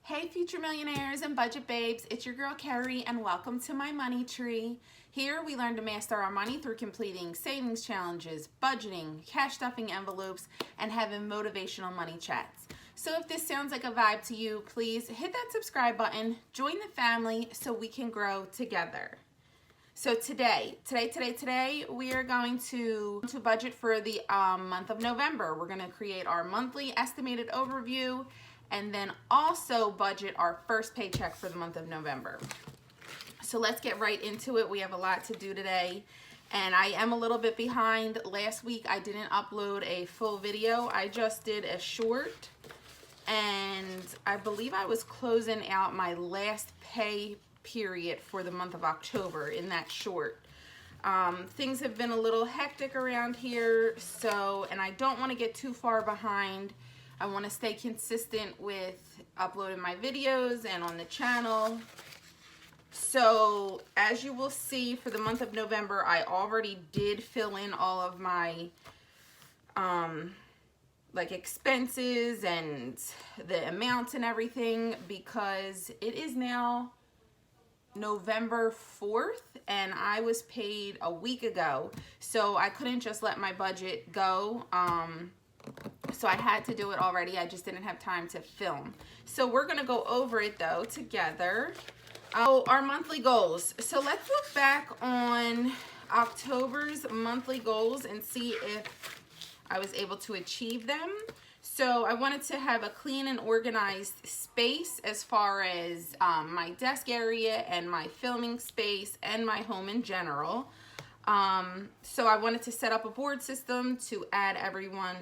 Hey future millionaires and budget babes, it's your girl Carrie and welcome to my money tree. Here we learn to master our money through completing savings challenges, budgeting, cash stuffing envelopes, and having motivational money chats. So if this sounds like a vibe to you, please hit that subscribe button, join the family so we can grow together. So today, we are going to budget for the month of November. We're going to create our monthly estimated overview and then also budget our first paycheck for the month of November. So let's get right into it. We have a lot to do today and I am a little bit behind. Last week I didn't upload a full video. I just did a short and I believe I was closing out my last pay period for the month of October in that short. Things have been a little hectic around here, and I don't want to get too far behind. I want to stay consistent with uploading my videos and on the channel. So as you will see, for the month of November, I already did fill in all of my like expenses and the amounts and everything, because it is now November 4th and I was paid a week ago, so I couldn't just let my budget go. So I had to do it already. I just didn't have time to film. So we're gonna go over it though together. Our monthly goals. So let's look back on October's monthly goals and see if I was able to achieve them. So I wanted to have a clean and organized space as far as my desk area and my filming space and my home in general. So I wanted to set up a board system to add everyone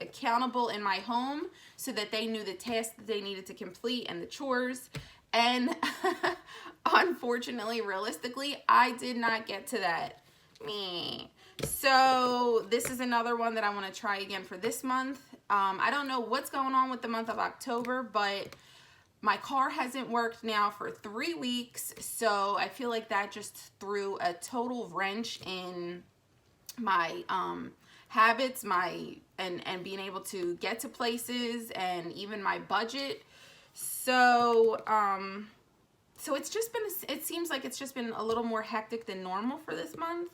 accountable in my home so that they knew the tasks that they needed to complete and the chores. And unfortunately, realistically, I did not get to that. So this is another one that I want to try again for this month. I don't know what's going on with the month of October, but my car hasn't worked now for 3 weeks. So I feel like that just threw a total wrench in my habits, and being able to get to places and even my budget. So it's just been, it seems like it's just been a little more hectic than normal for this month.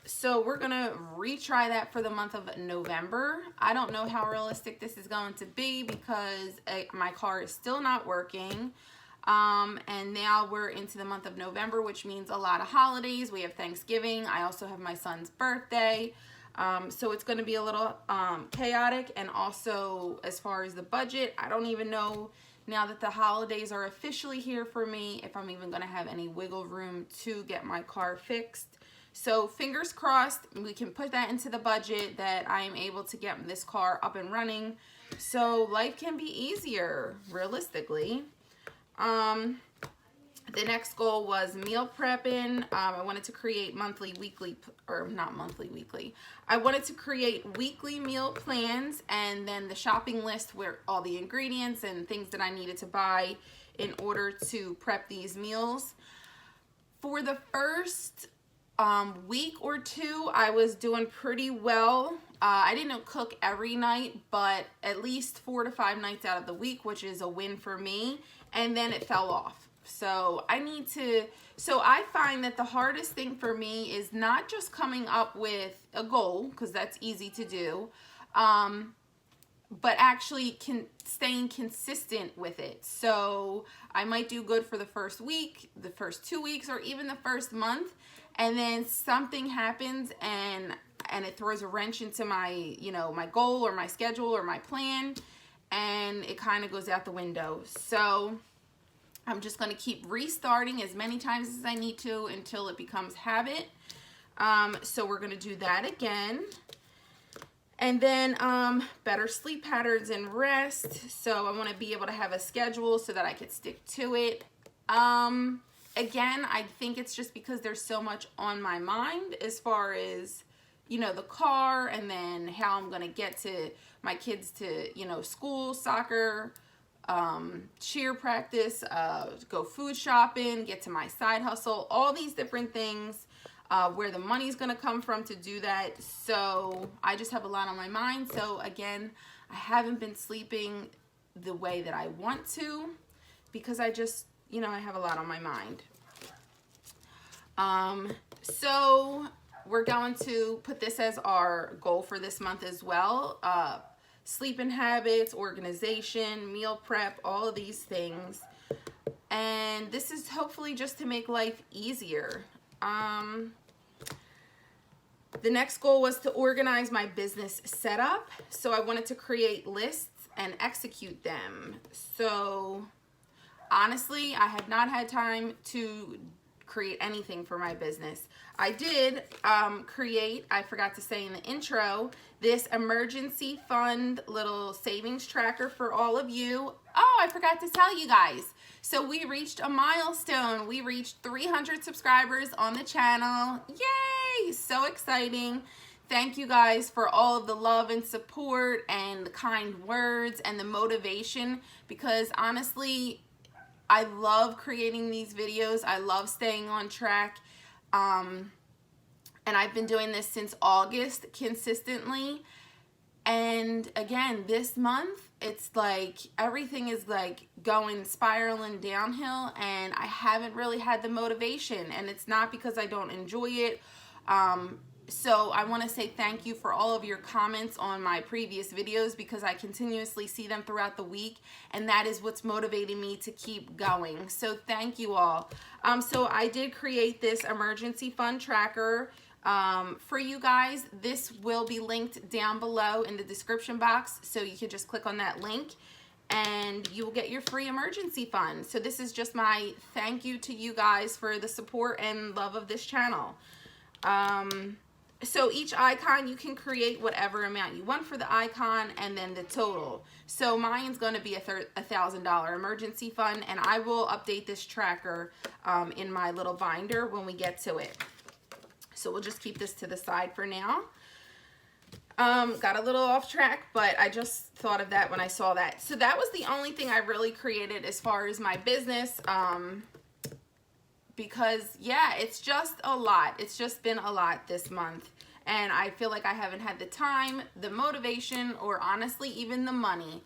So we're gonna retry that for the month of November. I don't know how realistic this is going to be because my car is still not working. And now we're into the month of November, which means a lot of holidays. We have Thanksgiving. I also have my son's birthday. So it's going to be a little chaotic. And also as far as the budget, I don't even know now that the holidays are officially here for me if I'm even going to have any wiggle room to get my car fixed. So fingers crossed, we can put that into the budget that I am able to get this car up and running so life can be easier, realistically. The next goal was meal prepping. I wanted to create I wanted to create weekly meal plans and then the shopping list where all the ingredients and things that I needed to buy in order to prep these meals. For the first week or two, I was doing pretty well. I didn't cook every night, but at least 4 to 5 nights out of the week, which is a win for me. And then it fell off. So I find that the hardest thing for me is not just coming up with a goal, because that's easy to do, but actually staying consistent with it. So I might do good for the first week, the first 2 weeks, or even the first month, and then something happens and it throws a wrench into my, my goal or my schedule or my plan, and it kind of goes out the window. So I'm just going to keep restarting as many times as I need to until it becomes habit. So we're going to do that again. And then better sleep patterns and rest. So I want to be able to have a schedule so that I could stick to it. Again, I think it's just because there's so much on my mind as far as, the car, and then how I'm going to get to my kids to, school, soccer, cheer practice, go food shopping, get to my side hustle, all these different things, where the money's going to come from to do that. So I just have a lot on my mind. So again, I haven't been sleeping the way that I want to, because I just, you know, I have a lot on my mind. So we're going to put this as our goal for this month as well. Sleeping habits, organization, meal prep, all of these things. And this is hopefully just to make life easier. The next goal was to organize my business setup. So I wanted to create lists and execute them. So honestly, I have not had time to create anything for my business. I did create, I forgot to say in the intro, this emergency fund little savings tracker for all of you. Oh, I forgot to tell you guys. So we reached a milestone. We reached 300 subscribers on the channel. Yay! So exciting. Thank you guys for all of the love and support and the kind words and the motivation, because honestly, I love creating these videos. I love staying on track. And I've been doing this since August consistently. And again, this month, it's like everything is like spiraling downhill, and I haven't really had the motivation, and it's not because I don't enjoy it. So I want to say thank you for all of your comments on my previous videos, because I continuously see them throughout the week, and that is what's motivating me to keep going. So thank you all. So I did create this emergency fund tracker for you guys. This will be linked down below in the description box, so you can just click on that link and you will get your free emergency fund. So this is just my thank you to you guys for the support and love of this channel. So each icon, you can create whatever amount you want for the icon, and then the total. So mine's going to be a $1,000 emergency fund, and I will update this tracker in my little binder when we get to it. So we'll just keep this to the side for now. Got a little off track, but I just thought of that when I saw that. So that was the only thing I really created as far as my business. Because yeah, it's just a lot. It's just been a lot this month, and I feel like I haven't had the time, the motivation, or honestly even the money.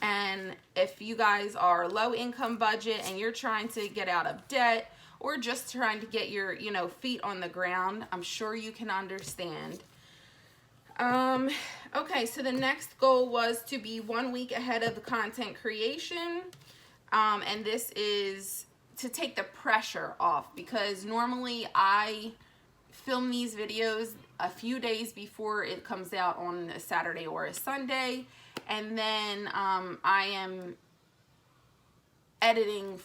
And if you guys are low income budget and you're trying to get out of debt, or just trying to get your, you know, feet on the ground, I'm sure you can understand. Okay, so the next goal was to be 1 week ahead of the content creation, and this is to take the pressure off, because normally I film these videos a few days before it comes out on a Saturday or a Sunday, and then I am editing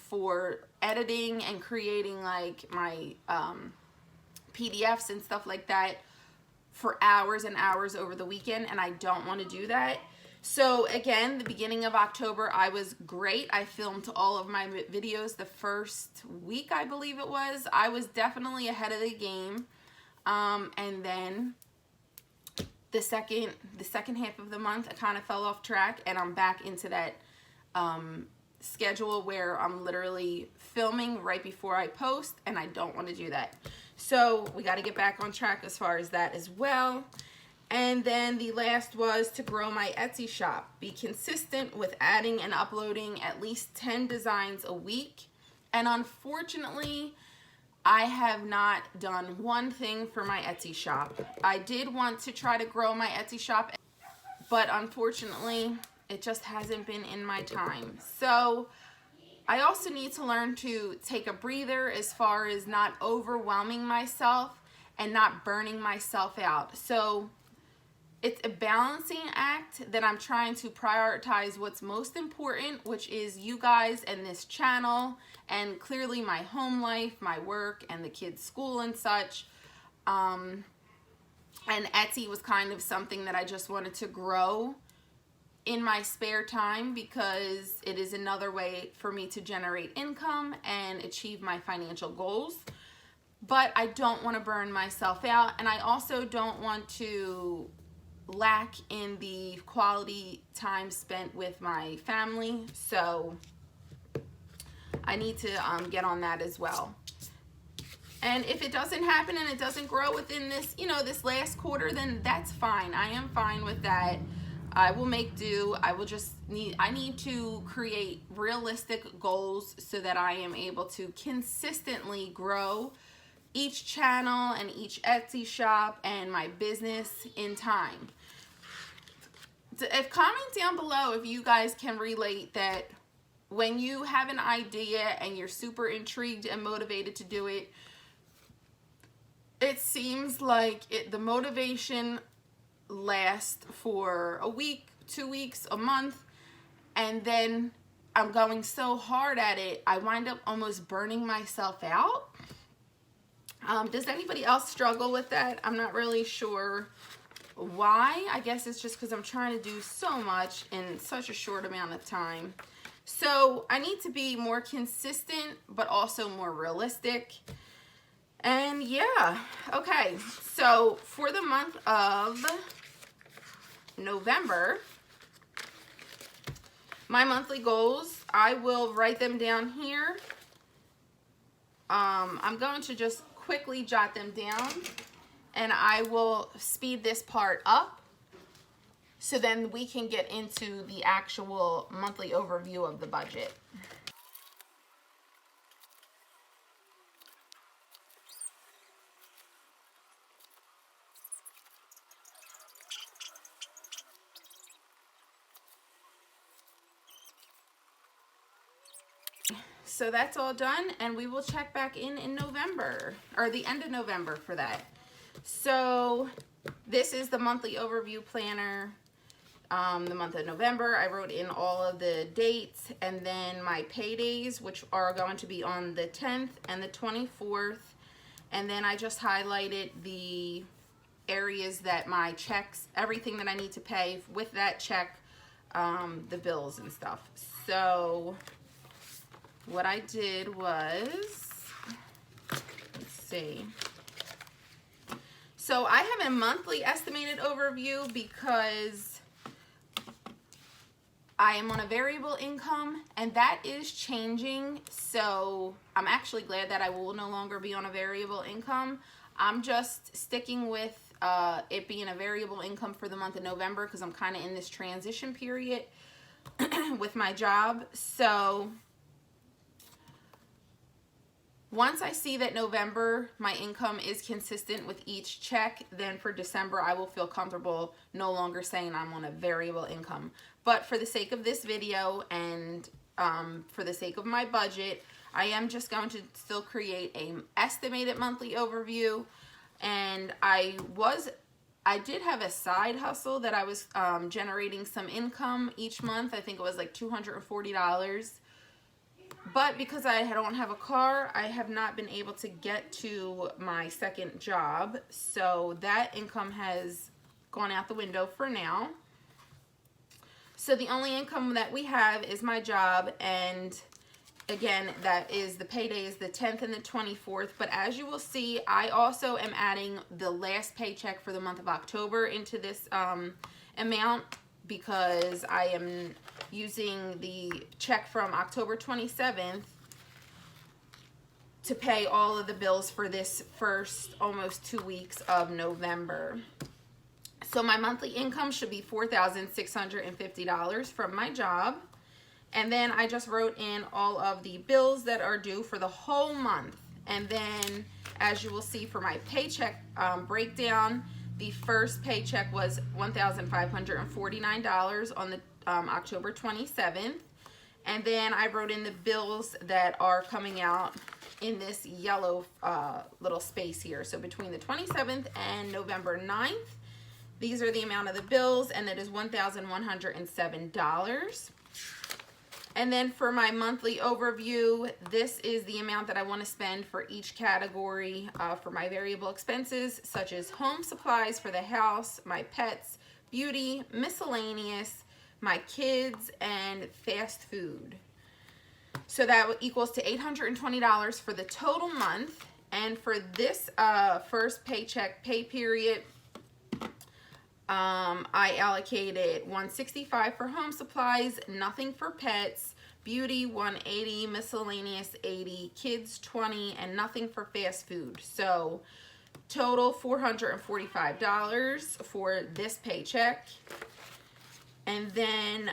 and creating like my PDFs and stuff like that for hours and hours over the weekend, and I don't want to do that. So again, the beginning of October, I was great. I filmed all of my videos the first week, I believe it was. I was definitely ahead of the game. And then the second half of the month, I kind of fell off track, and I'm back into that schedule where I'm literally filming right before I post, and I don't want to do that. So we got to get back on track as far as that as well. And then the last was to grow my Etsy shop. Be consistent with adding and uploading at least 10 designs a week. And unfortunately, I have not done one thing for my Etsy shop. I did want to try to grow my Etsy shop, but unfortunately, it just hasn't been in my time. So I also need to learn to take a breather as far as not overwhelming myself and not burning myself out. So it's a balancing act that I'm trying to prioritize what's most important, which is you guys and this channel, and clearly my home life, my work, and the kids' school and such. And Etsy was kind of something that I just wanted to grow in my spare time, because it is another way for me to generate income and achieve my financial goals. But I don't want to burn myself out, and I also don't want to lack in the quality time spent with my family. So I need to get on that as well. And if it doesn't happen and it doesn't grow within this, you know, this last quarter, then that's fine. I am fine with that. I will make do. I need to create realistic goals so that I am able to consistently grow each channel and each Etsy shop and my business in time. Comment down below if you guys can relate that when you have an idea and you're super intrigued and motivated to do it, it seems like the motivation lasts for a week, 2 weeks, a month, and then I'm going so hard at it, I wind up almost burning myself out. Does anybody else struggle with that? I'm not really sure why. I guess it's just because I'm trying to do so much in such a short amount of time. So I need to be more consistent, but also more realistic. And yeah, okay. So for the month of November, my monthly goals, I will write them down here. I'm going to just quickly jot them down, and I will speed this part up so then we can get into the actual monthly overview of the budget. So that's all done, and we will check back in November, or the end of November for that. So this is the monthly overview planner. The month of November, I wrote in all of the dates and then my paydays, which are going to be on the 10th and the 24th. And then I just highlighted the areas that my checks, everything that I need to pay with that check, the bills and stuff. So what I did was, let's see. So I have a monthly estimated overview because I am on a variable income, and that is changing. So I'm actually glad that I will no longer be on a variable income. I'm just sticking with it being a variable income for the month of November because I'm kind of in this transition period with my job. So once I see that November, my income is consistent with each check, then for December, I will feel comfortable no longer saying I'm on a variable income. But for the sake of this video and for the sake of my budget, I am just going to still create an estimated monthly overview. And I did have a side hustle that I was generating some income each month. I think it was like $240. But because I don't have a car, I have not been able to get to my second job. So that income has gone out the window for now. So the only income that we have is my job, and again, that is the payday is the 10th and the 24th. But as you will see, I also am adding the last paycheck for the month of October into this amount because I am using the check from October 27th to pay all of the bills for this first almost 2 weeks of November. So my monthly income should be $4,650 from my job. And then I just wrote in all of the bills that are due for the whole month. And then as you will see for my paycheck breakdown, the first paycheck was $1,549 on the October 27th. And then I wrote in the bills that are coming out in this yellow little space here. So between the 27th and November 9th, these are the amount of the bills, and it is $1,107. And then for my monthly overview, this is the amount that I want to spend for each category for my variable expenses, such as home supplies for the house, my pets, beauty, miscellaneous, my kids, and fast food. So that equals to $820 for the total month. And for this first paycheck pay period, I allocated $165 for home supplies, nothing for pets, beauty $180, miscellaneous $80, kids $20, and nothing for fast food. So total $445 for this paycheck. And then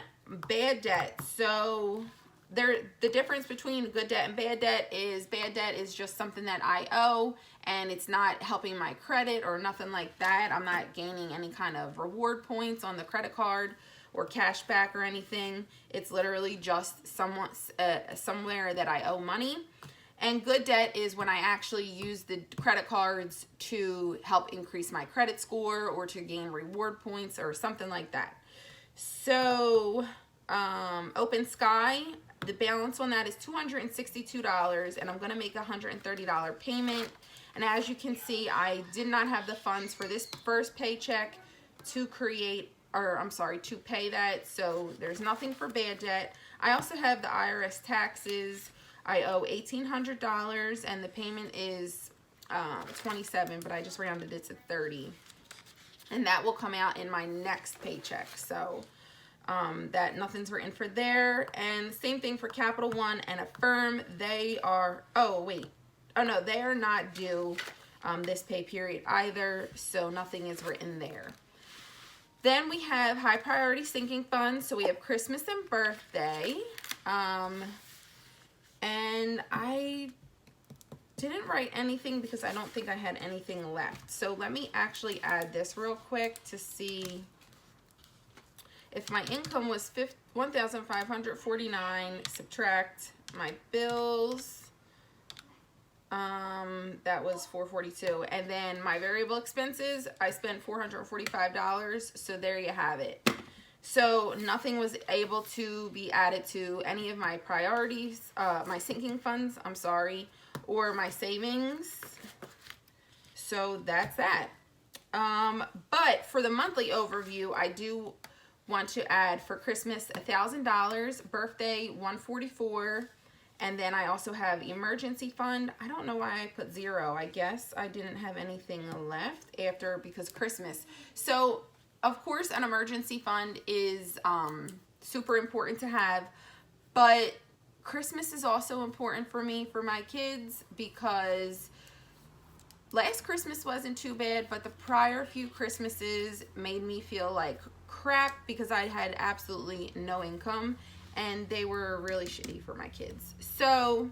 bad debt. So the difference between good debt and bad debt is just something that I owe, and it's not helping my credit or nothing like that. I'm not gaining any kind of reward points on the credit card or cash back or anything. It's literally just somewhere that I owe money. And good debt is when I actually use the credit cards to help increase my credit score or to gain reward points or something like that. So Open Sky, the balance on that is $262, and I'm going to make a $130 payment. And as you can see, I did not have the funds for this first paycheck to to pay that, so there's nothing for bad debt. I also have the IRS taxes. I owe $1,800, and the payment is $27, but I just rounded it to $30. And that will come out in my next paycheck. So that nothing's written for there. And same thing for Capital One and Affirm. They are, they are not due this pay period either. So nothing is written there. Then we have high priority sinking funds. So we have Christmas and birthday. And I didn't write anything because I don't think I had anything left. So let me actually add this real quick to see if my income was $1,549, subtract my bills, that was $442, and then my variable expenses, I spent $445, so there you have it. So nothing was able to be added to any of my priorities, my sinking funds, or my savings. So that's that. But for the monthly overview, I do want to add for Christmas $1,000, birthday $144, and then I also have emergency fund. I don't know why I put 0. I guess I didn't have anything left because Christmas. So of course an emergency fund is super important to have, but Christmas is also important for me, for my kids, because last Christmas wasn't too bad, but the prior few Christmases made me feel like crap because I had absolutely no income, and they were really shitty for my kids. So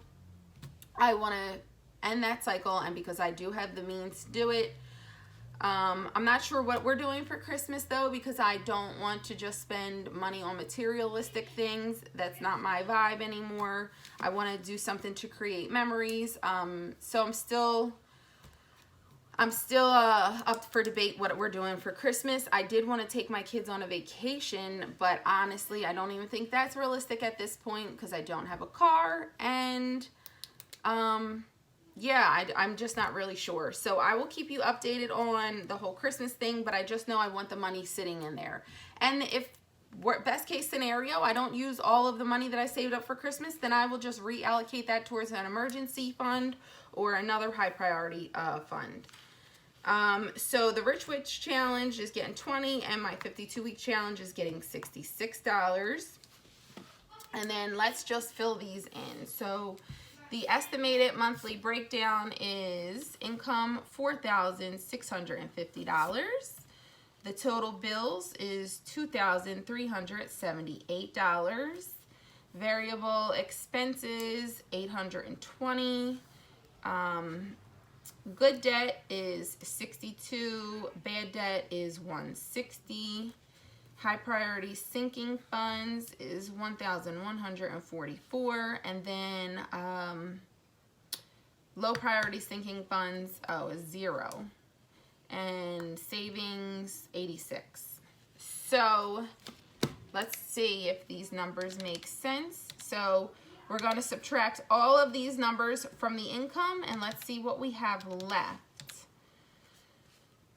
I want to end that cycle, and because I do have the means to do it, I'm not sure what we're doing for Christmas though, because I don't want to just spend money on materialistic things. That's not my vibe anymore. I want to do something to create memories. So I'm still up for debate what we're doing for Christmas. I did want to take my kids on a vacation, but honestly, I don't even think that's realistic at this point because I don't have a car, and yeah, I'm just not really sure. So I will keep you updated on the whole Christmas thing, but I just know I want the money sitting in there. And if best case scenario, I don't use all of the money that I saved up for Christmas, then I will just reallocate that towards an emergency fund or another high priority fund. So the Rich Witch Challenge is getting $20, and my 52-week challenge is getting $66. And then let's just fill these in. So the estimated monthly breakdown is income $4,650. The total bills is $2,378. Variable expenses $820. Good debt is $62. Bad debt is $160. High priority sinking funds is $1,144, and then low priority sinking funds is 0, and savings 86. So let's see if these numbers make sense. So we're going to subtract all of these numbers from the income, and let's see what we have left.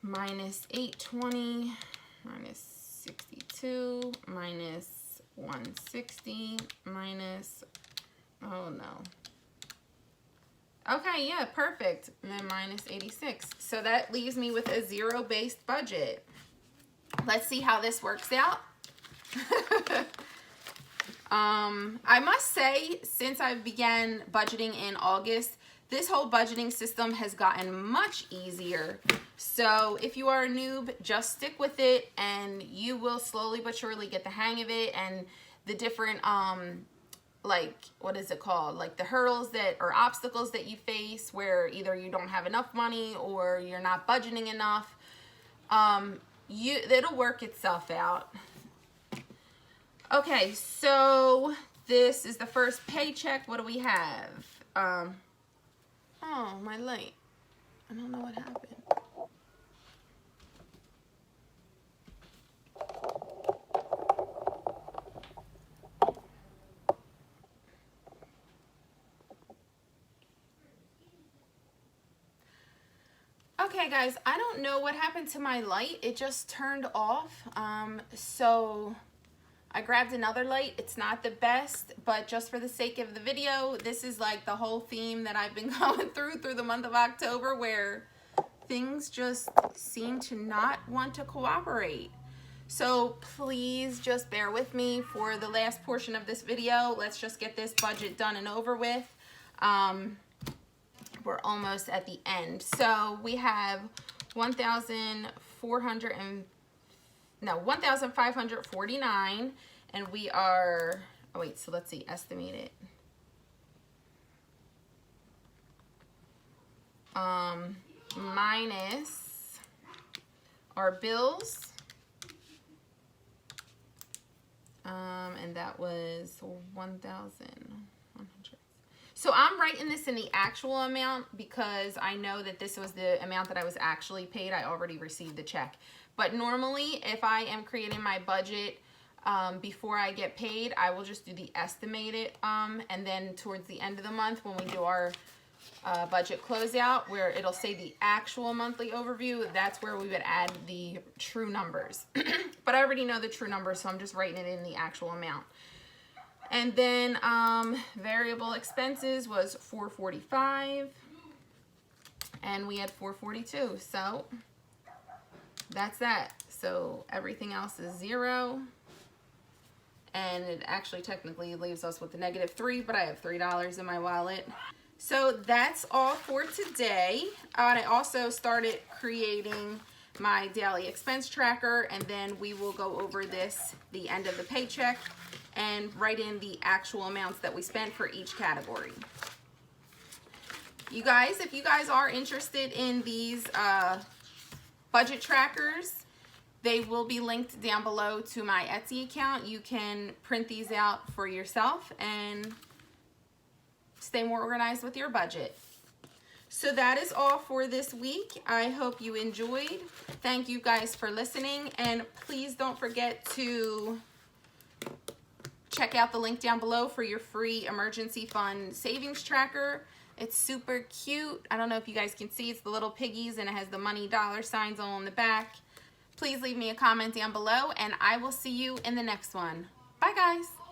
Minus 820, minus 62, minus 160, minus, oh no. Okay, yeah, perfect. And then minus 86. So that leaves me with a zero-based budget. Let's see how this works out. I must say, since I began budgeting in August, This whole budgeting system has gotten much easier. So if you are a noob, just stick with it and you will slowly but surely get the hang of it, and the different, like, what is it called? Like the hurdles that, or obstacles that you face where either you don't have enough money or you're not budgeting enough. It'll work itself out. Okay, so this is the first paycheck. What do we have? Oh, my light. I don't know what happened. Okay guys, I don't know what happened to my light. It just turned off. So I grabbed another light. It's not the best, but just for the sake of the video, this is like the whole theme that I've been going through the month of October, where things just seem to not want to cooperate. So please just bear with me for the last portion of this video. Let's just get this budget done and over with. We're almost at the end. So we have 1,549, and we are, oh wait, so let's see, estimate it. Minus our bills, and that was 1,100. So I'm writing this in the actual amount because I know that this was the amount that I was actually paid. I already received the check. But normally, if I am creating my budget before I get paid, I will just do the estimated, and then towards the end of the month when we do our budget closeout, where it'll say the actual monthly overview, that's where we would add the true numbers. But I already know the true numbers, so I'm just writing it in the actual amount. And then variable expenses was $445, and we had $442. So that's that. So everything else is zero, and it actually technically leaves us with a -3, but I have $3 in my wallet. So that's all for today. And I also started creating my daily expense tracker, and then we will go over this the end of the paycheck and write in the actual amounts that we spent for each category. You guys, if you guys are interested in these budget trackers, they will be linked down below to my Etsy account. You can print these out for yourself and stay more organized with your budget. So that is all for this week. I hope you enjoyed. Thank you guys for listening, and please don't forget to check out the link down below for your free emergency fund savings tracker. It's super cute. I don't know if you guys can see, it's the little piggies, and it has the money dollar signs all on the back. Please leave me a comment down below, and I will see you in the next one. Bye guys.